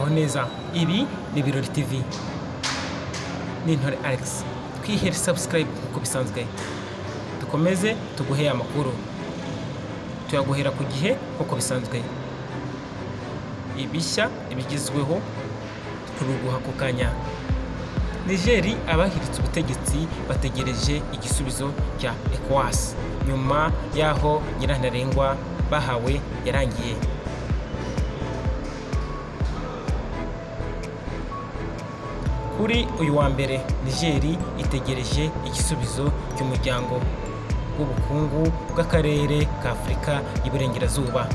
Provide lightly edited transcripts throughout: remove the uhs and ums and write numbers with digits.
muraho neza. Ibi ni Birori TV, ni Ntore Alex. Twihere subscribe uko bisanzwe, dukomeze tuguhe amakuru, tuyaguhera ku gihe uko bisanzwe. Ibishya ibigezweho turuguha ku kanya. Nigeri, abahiritse ubutegetsi bategereje igisubizo cya ECOWAS nyuma y'aho nyirantarengwa bahawe yarangiye. Kuri uyu wa mbere, Nigeri itegereje igisubizo cy'umuryango w'ubukungu bw'akarere ka Afurika y'Iburengerazuba.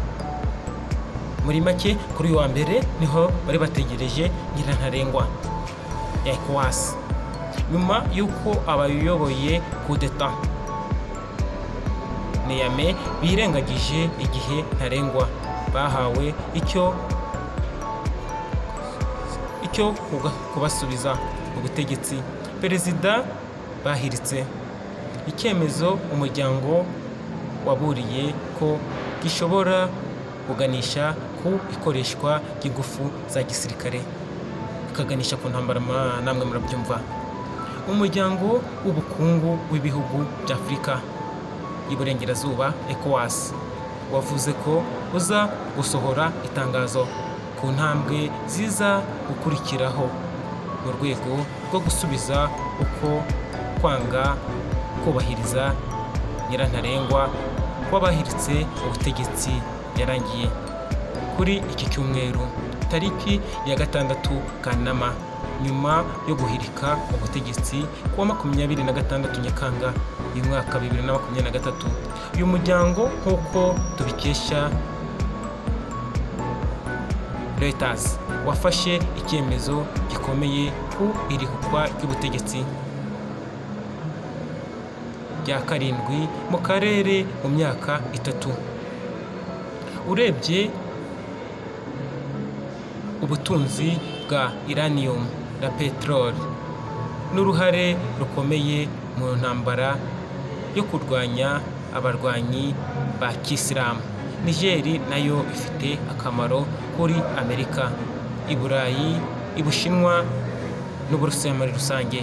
Muri make, kuri uyu wa mbere niho bari bategereje nyirantarengwa ya ECOWAS nyuma y'uko abayoboye kudeta Niamey birengagije igihe ntarengwa bahawe icyo kubasubiza mu butegetsi. Perezida bahiritse icyemezo umuryango waburiye ko gishobora kuganisha ku ikoreshwa ry'ingufu za gisirikare, bikaganisha ku ntambara. Namwe murabyumva. Umuryango w'ubukungu w'ibihugu bya Afurika y'Iburengerazuba ECOWAS wavuze ko uza gusohora itangazo ku ntambwe ziza gukurikiraho mu rwego rwo gusubiza uko kwanga kubahiriza nyirantarengwa kw'abahiritse ubutegetsi yarangiye kuri iki cyumweru tariki ya 6 Kanama, nyuma yo guhirika ubutegetsi kuwa 26 Nyakanga y'umwaka 2023. Uyu muryango nk'uko tubikesha Reuters wafashe icyemezo gikomeye ku irihukwa ry'ubutegetsi rya 7 mu karere mu myaka 3. Urebye ubutunzi bwa uranium na peteroli n'uruhare rukomeye mu ntambara yo kurwanya abarwanyi ba Kisilamu, Nigeri nayo ifite akamaro kuri Amerika, i Burayi, i Bushinwa n'Uburusiya muri rusange.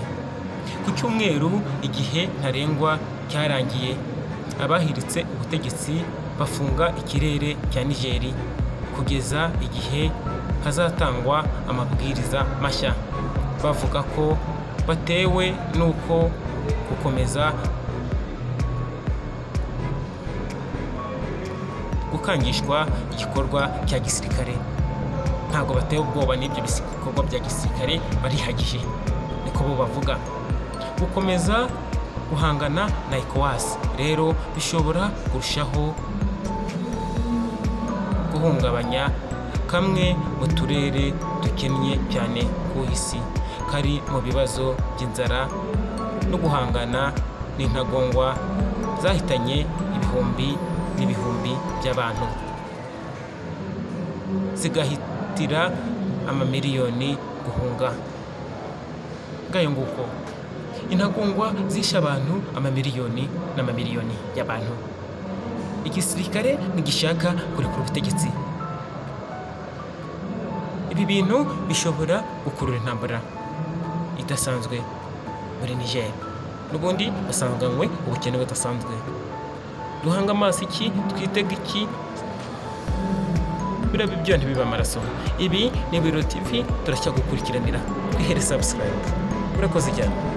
Ku cyumweru igihe ntarengwa cyarangiye, abahiritse ubutegetsi bafunga ikirere cya Nigeri kugeza igihe hazatangwa amabwiriza mashya, bavuga ko batewe n'uko gukomeza gukangishwa igikorwa cya gisirikare. Ntabwo batewe ubwoba n'ibyo bikorwa bya gisirikare, barihagije, niko bo bavuga. Gukomeza guhangana na ECOWAS rero bishobora kurushaho guhungabanya kamwe mu turere dukennye cyane ku isi, kari mu bibazo by'inzara no guhangana n'intagondwa zahitanye ibihumbi n'ibihumbi by'abantu, zigahitira amamiliyoni guhunga. Ngayo nguko intagondwa zishe abantu amamiliyoni n'amamiliyoni y'abantu. Igisirikare ntigishaka kurekura ubutegetsi. Ibi bintu bishobora gukurura intambara idasanzwe muri Niger. N'ubundi basanganywe ubukene budasanzwe. Duhanga amaso iki? Twitega iki? Biriya byo ntibiba amaraso. Ibi ni Birori TV, turacyagukurikiranira. Twihere subscribe. Urakoze cyane.